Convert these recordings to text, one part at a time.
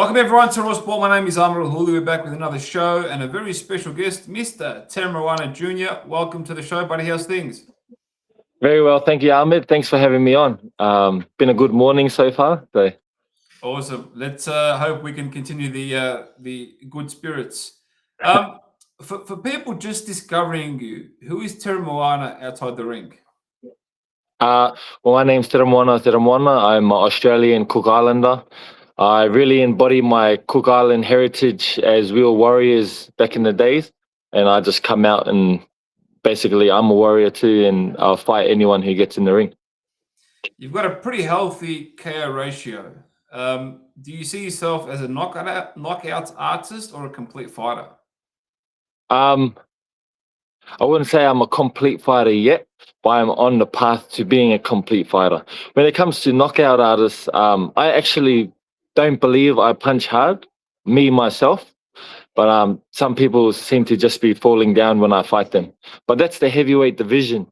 Welcome everyone to Raw Sport. My name is Amr Hulu. We're back with another show and a very special guest, Mr. Teremoana Jr. Welcome to the show, buddy. How's things? Very well, thank you, Ahmed. Thanks for having me on. Been a good morning so far. So. Awesome. Let's hope we can continue the good spirits. For people just discovering you, who is Teremoana outside the ring? Well, my name's Teremoana. I'm an Australian Cook Islander. I really embody my Cook Island heritage as real warriors back in the days, and I just come out and basically I'm a warrior too, and I'll fight anyone who gets in the ring. You've got a pretty healthy KO ratio. Do you see yourself as a knockout artist or a complete fighter? I wouldn't say I'm a complete fighter yet, but I'm on the path to being a complete fighter. When it comes to knockout artists, I actually don't believe I punch hard, me myself, but some people seem to just be falling down when I fight them. But that's the heavyweight division.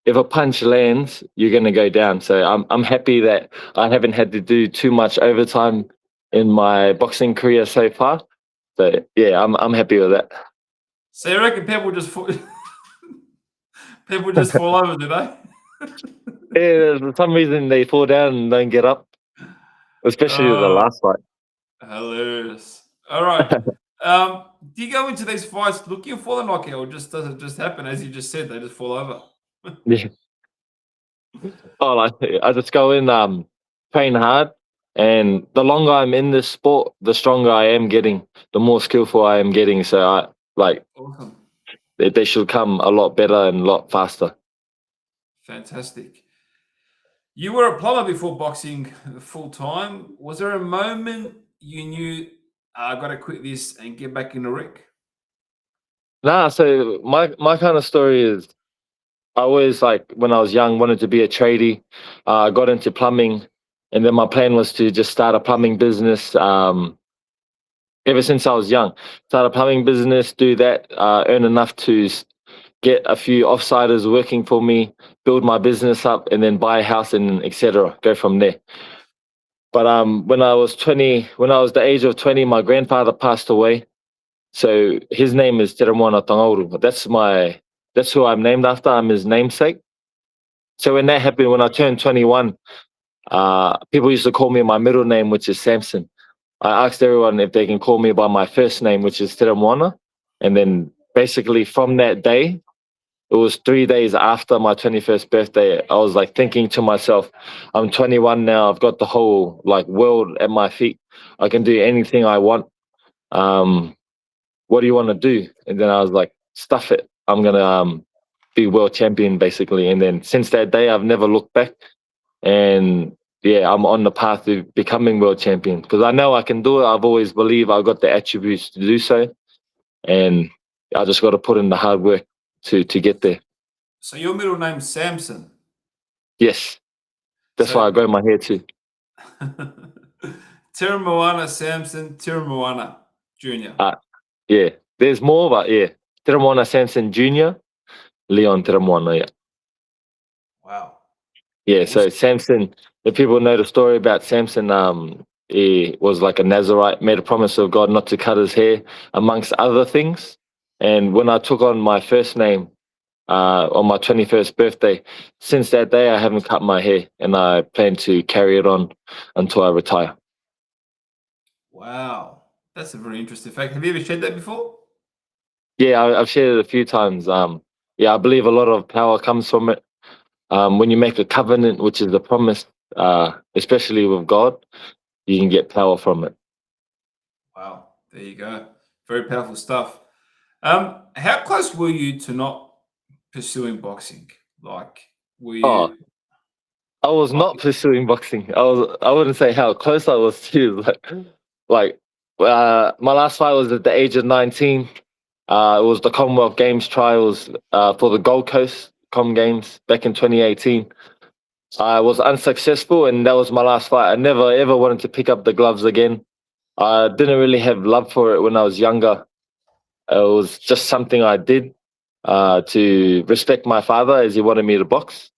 If a punch lands, you're going to go down. So I'm happy that I haven't had to do too much overtime in my boxing career so far. So yeah, I'm happy with that. So you reckon people just fall over, do they? Yeah, for some reason they fall down and don't get up, especially the last fight. Hilarious. All right. Do you go into these fights looking for the knockout, or does it just happen, as you just said, they just fall over? Yeah. Oh, I just go in, train hard, and the longer I'm in this sport, the stronger I am getting, the more skillful I am getting. So Awesome. They should come a lot better and a lot faster. Fantastic. You were a plumber before boxing full time. Was there a moment you knew I got to quit this and get back in the ring? Nah, so my kind of story is I always, like, when I was young, wanted to be a tradie. I got into plumbing, and then my plan was to just start a plumbing business. Ever since I was young, start a plumbing business, do that, earn enough to get a few offsiders working for me, build my business up, and then buy a house and etc. Go from there. But when I was the age of 20, my grandfather passed away. So his name is Teremoana Tangauru. That's who I'm named after. I'm his namesake. So when that happened, when I turned 21, people used to call me my middle name, which is Samson. I asked everyone if they can call me by my first name, which is Teremoana. And then basically from that day, it was 3 days after my 21st birthday, I was like thinking to myself, I'm 21 now. I've got the whole world at my feet. I can do anything I want. What do you want to do? And then I was like, stuff it. I'm going to be world champion, basically. And then since that day, I've never looked back. And yeah, I'm on the path to becoming world champion because I know I can do it. I've always believed I've got the attributes to do so. And I just got to put in the hard work to get there. So your middle name's Samson? Yes. That's why I grow my hair too. Teremoana Samson, Teremoana Jr. Yeah. There's more, but yeah. Teremoana Samson Jr., Leon Teremoana, yeah. Wow. Yeah, so Samson, if people know the story about Samson, he was like a Nazarite, made a promise of God not to cut his hair, amongst other things. And when I took on my first name on my 21st birthday, since that day, I haven't cut my hair, and I plan to carry it on until I retire. Wow. That's a very interesting fact. Have you ever shared that before? Yeah, I've shared it a few times. Yeah, I believe a lot of power comes from it. When you make a covenant, which is a promise, especially with God, you can get power from it. Wow, there you go. Very powerful stuff. How close were you to not pursuing boxing? Were you? I was not pursuing boxing. I wouldn't say how close I was to. My last fight was at the age of 19. It was the Commonwealth Games trials for the Gold Coast Games back in 2018. I was unsuccessful, and that was my last fight. I never ever wanted to pick up the gloves again. I didn't really have love for it when I was younger. It was just something I did to respect my father as he wanted me to box.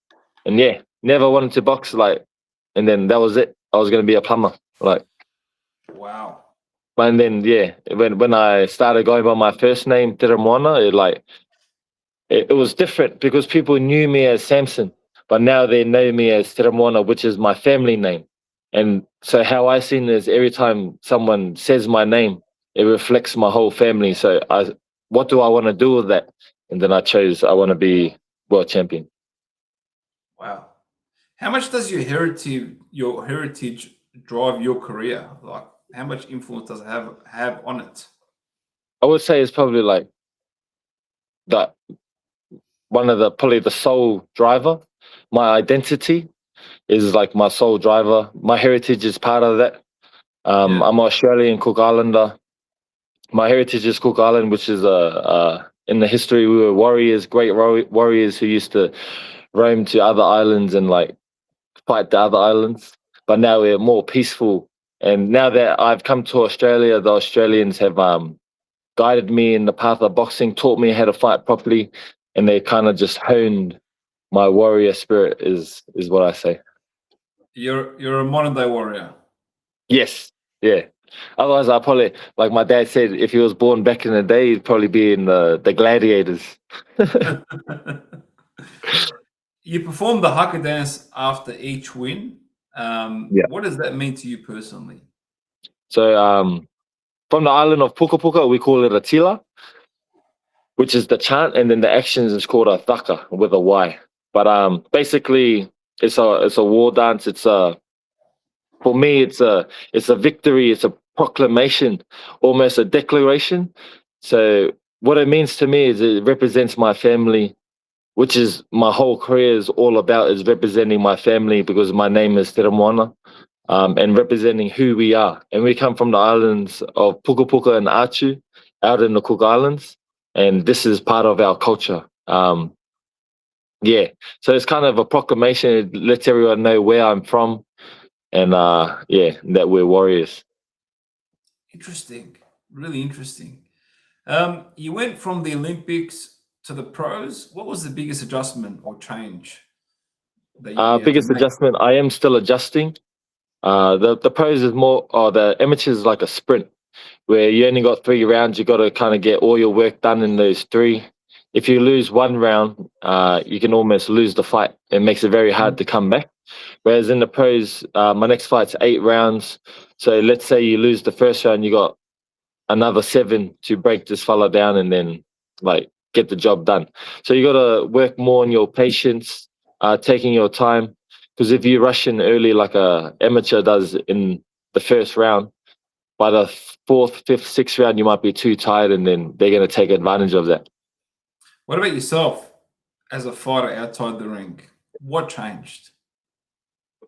And yeah, never wanted to box, and then that was it. I was going to be a plumber. Wow. And then yeah, when I started going by my first name, Teremoana, it was different because people knew me as Samson, but now they know me as Teremoana, which is my family name. And so how I seen it is every time someone says my name, it reflects my whole family. So what do I want to do with that? And then I chose I want to be world champion. Wow. How much does your heritage drive your career? Like, how much influence does it have on it? I would say it's probably like that one of the probably the sole driver. My identity is like my sole driver. My heritage is part of that. Yeah. I'm Australian Cook Islander. My heritage is Cook Island, which is in the history we were warriors, great warriors who used to roam to other islands and like fight the other islands. But now we're more peaceful. And now that I've come to Australia, the Australians have guided me in the path of boxing, taught me how to fight properly, and they kind of just honed my warrior spirit. Is what I say. You're a modern day warrior. Yes, yeah. Otherwise, I probably, like my dad said, if he was born back in the day, he'd probably be in the gladiators. You perform the haka dance after each win. Yeah. What does that mean to you personally? So, from the island of Puka Puka, we call it a tila, which is the chant, and then the actions is called a thaka with a Y. But basically, it's a war dance. It's a for me, it's a victory. It's a proclamation, almost a declaration. So what it means to me is it represents my family, which is my whole career is all about is representing my family because my name is Teremoana, and representing who we are. And we come from the islands of Puka Puka and Achu, out in the Cook Islands, and this is part of our culture. Yeah, so it's kind of a proclamation. It lets everyone know where I'm from, and yeah, that we're warriors. Interesting, really interesting. You went from the Olympics to the pros. What was the biggest adjustment or change that you had to Biggest make? adjustment. I am still adjusting. The pros is more, or the amateurs is like a sprint where you only got 3 rounds. You got to kind of get all your work done in those three. If you lose one round, you can almost lose the fight. It makes it very hard to come back. Whereas in the pros, my next fight's 8 rounds. So let's say you lose the first round, you got another 7 to break this fella down and then like get the job done. So you got to work more on your patience, taking your time. Because if you rush in early like a amateur does in the first round, by the fourth, fifth, sixth round, you might be too tired, and then they're going to take advantage of that. What about yourself as a fighter outside the ring? What changed?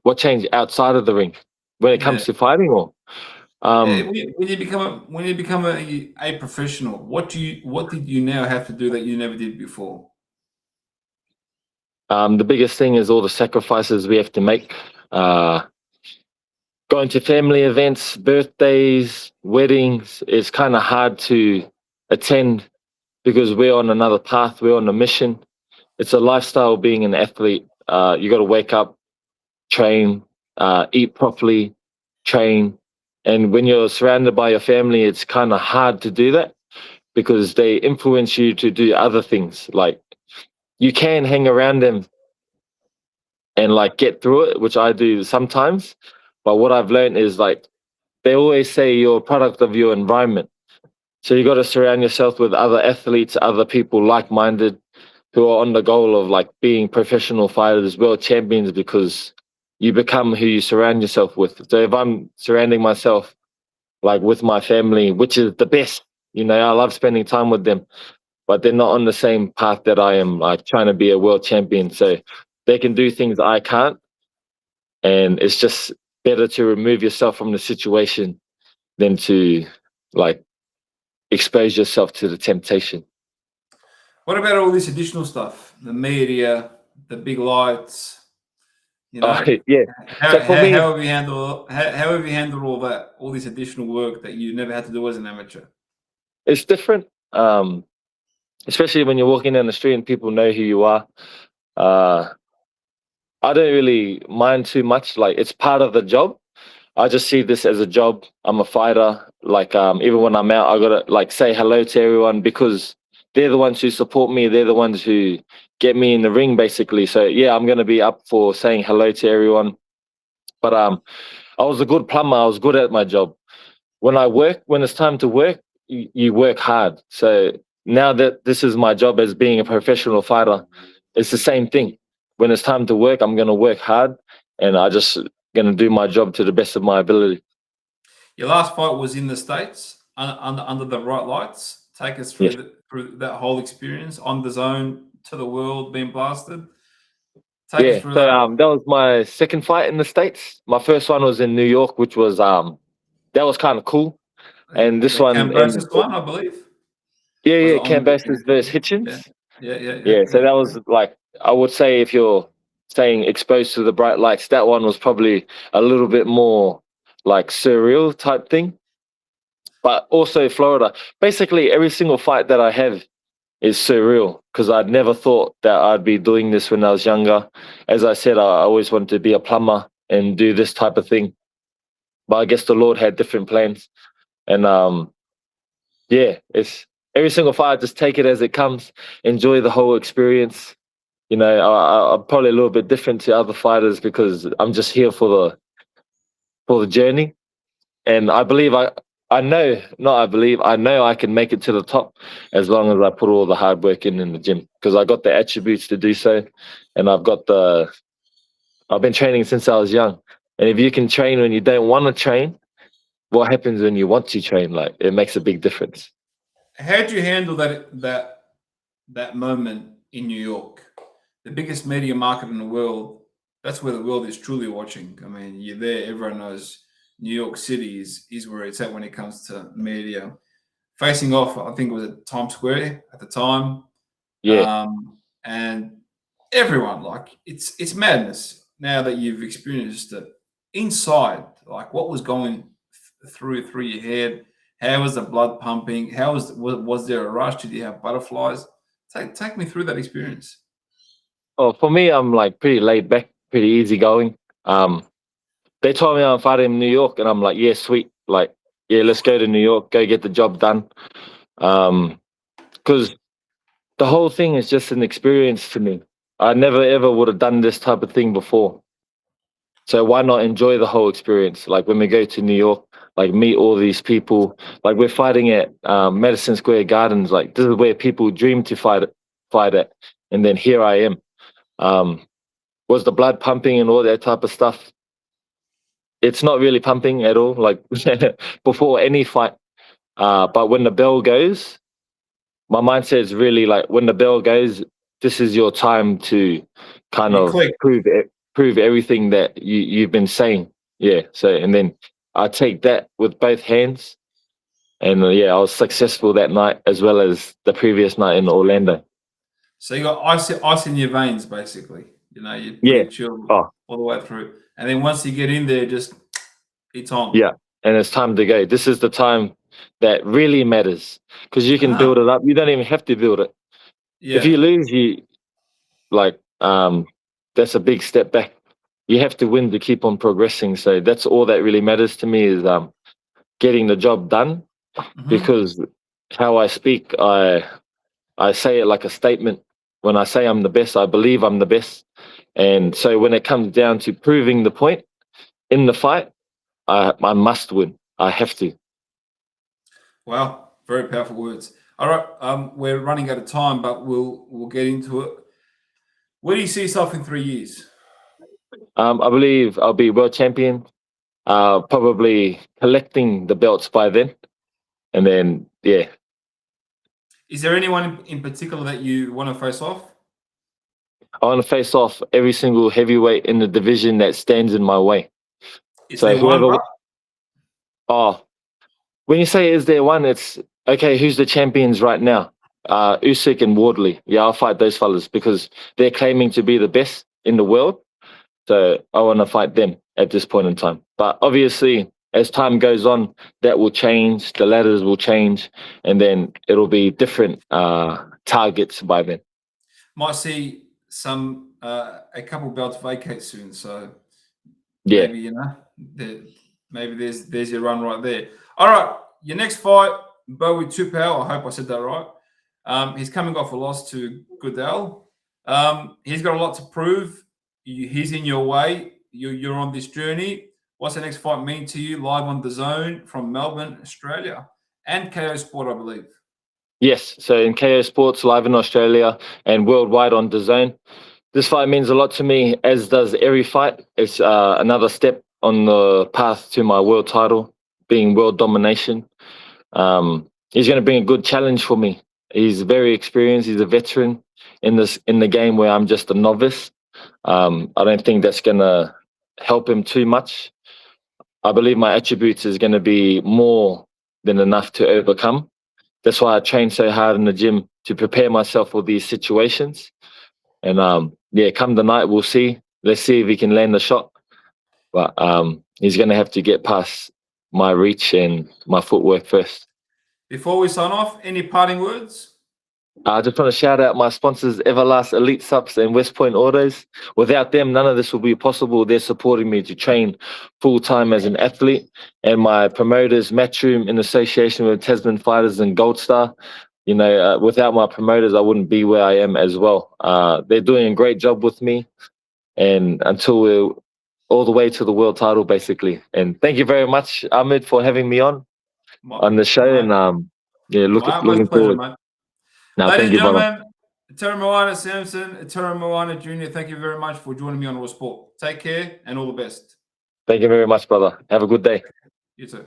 What changed outside of the ring when it Yeah. comes to fighting, or When you become a professional, what did you now have to do that you never did before? the biggest thing is all the sacrifices we have to make. Uh, Going to family events, birthdays, weddings, it's kind of hard to attend because we're on another path, we're on a mission. It's a lifestyle being an athlete. You got to wake up, train, eat properly, train. And when you're surrounded by your family, it's kind of hard to do that because they influence you to do other things. Like you can hang around them and like get through it, which I do sometimes. But what I've learned is like they always say you're a product of your environment. So you got to surround yourself with other athletes, other people like-minded who are on the goal of like being professional fighters, world champions, because you become who you surround yourself with. So if I'm surrounding myself like with my family, which is the best, I love spending time with them, but they're not on the same path that I am, like trying to be a world champion. So they can do things I can't. And it's just better to remove yourself from the situation than to like expose yourself to the temptation. What about all this additional stuff? The media, the big lights, you Oh, know? yeah. How, So for how, me, how have you handled how have you handled all that, all this additional work that you never had to do as an amateur? it's different, especially when you're walking down the street and people know who you are. Uh, I don't really mind too much. Like it's part of the job. I just see this as a job. I'm a fighter. Like even when I'm out, I gotta like say hello to everyone because they're the ones who support me. They're the ones who get me in the ring, basically. So yeah, I'm gonna be up for saying hello to everyone. But I was a good plumber. I was good at my job. When it's time to work, you work hard. So now that this is my job as being a professional fighter, it's the same thing. When it's time to work, I'm gonna work hard, and I just gonna do my job to the best of my ability. Your last fight was in the States under the right lights. Take us Yeah, through that whole experience on the zone to the world being blasted. Take us yeah. through So that. that was my second fight in the States. My first one was in New York, which was that was kind of cool. And this The one in Cambosis one, I believe. Was it yeah, on? Cambosis versus Yeah, Hitchens. yeah, yeah, yeah, Yeah, so yeah. that was like I would say if you're saying exposed to the bright lights, that one was probably a little bit more like surreal type thing. But also Florida. Basically every single fight that I have is surreal because I'd never thought that I'd be doing this when I was younger. As I said, I always wanted to be a plumber and do this type of thing. But I guess the Lord had different plans. And yeah, it's every single fight, just take it as it comes, enjoy the whole experience. You know, I'm probably a little bit different to other fighters because I'm just here for the journey, and I know, not I believe, I know I can make it to the top as long as I put all the hard work in the gym because I got the attributes to do so, and I've been training since I was young, and if you can train when you don't want to train, what happens when you want to train? Like it makes a big difference. How do you handle that moment in New York, the biggest media market in the world? That's where the world is truly watching. I mean, you're there. Everyone knows New York City is where it's at when it comes to media. Facing off, I think it was at Times Square at the time, Yeah. and everyone like it's madness. Now that you've experienced it inside, like what was going through your head? How was the blood pumping? Was there a rush? Did you have butterflies? Take me through that experience. Oh, for me, I'm like pretty laid back, pretty easygoing. Um, they told me I'm fighting in New York, and I'm like, yeah, sweet. Like, yeah, let's go to New York, go get the job done. Because the whole thing is just an experience to me. I never ever would have done this type of thing before. So why not enjoy the whole experience? Like when we go to New York, like meet all these people. Like we're fighting at Madison Square Gardens. Like this is where people dream to fight at, and then here I am. Um, was the blood pumping and all that type of stuff? It's not really pumping at all. Like before any fight, but when the bell goes, my mindset is really like when the bell goes, this is your time to kind You of click. prove everything that you've been saying. Yeah. So and then I take that with both hands, and yeah, I was successful that night as well as the previous night in Orlando. So you got ice in your veins, basically. You know, you're Yeah. pretty chill Oh, all the way through. And then once you get in there, just it's on. yeah. And it's time to go. This is the time that really matters because you can Ah, build it up. You don't even have to build it. If yeah. you lose, you like that's a big step back. You have to win to keep on progressing. So that's all that really matters to me is getting the job done Hmm. because how I speak, I say it like a statement. When I say I'm the best, I believe I'm the best. And so when it comes down to proving the point in the fight, I must win. I have to. Wow, very powerful words. All right, we're running out of time, but we'll get into it. Where do you see yourself in 3 years? I believe I'll be world champion. Probably collecting the belts by then, and then yeah, Is there anyone in particular that you want to face off? I want to face off every single heavyweight in the division that stands in my way. Is So there one, whoever, bro? oh, when you say is there one, it's okay. Who's the champions right now? Usyk and Wardley. Yeah, I'll fight those fellas because they're claiming to be the best in the world. So I want to fight them at this point in time. But obviously, as time goes on, that will change. The ladders will change, and then it'll be different targets by then. Might see a couple belts vacate soon, so Yeah, maybe the maybe there's your run right there. All right, your next fight, Bowie Tupou. I hope I said that right. He's coming off a loss to Goodell. He's got a lot to prove. He's in your way. You're on this journey. What's the next fight mean to you? Live on the Zone from Melbourne, Australia, and KO Sport, I believe. Yes, so in KO Sports, live in Australia and worldwide on DAZN. This fight means a lot to me, as does every fight. It's another step on the path to my world title, being world domination. He's going to bring a good challenge for me. He's very experienced. He's a veteran in the game where I'm just a novice. I don't think that's going to help him too much. I believe my attributes is going to be more than enough to overcome. That's why I train so hard in the gym, to prepare myself for these situations. And yeah, come the night, we'll see. Let's see if he can land the shot. But he's going to have to get past my reach and my footwork first. Before we sign off, any parting words? I just want to shout out my sponsors, Everlast Elite Subs and West Point Autos. Without them, none of this will be possible. They're supporting me to train full-time as an athlete. And my promoters, Matchroom, in association with Tasman Fighters and Gold Star. You know, without my promoters, I wouldn't be where I am as well. They're doing a great job with me, and until we're all the way to the world title, basically. And thank you very much, Ahmed, for having me on the show. And yeah, looking pleasure, forward. mate. No, Ladies thank and you, brother. gentlemen, Teremoana Samson, Teremoana Jr., thank you very much for joining me on Raw Sport. Take care and all the best. Thank you very much, brother. Have a good day. You too.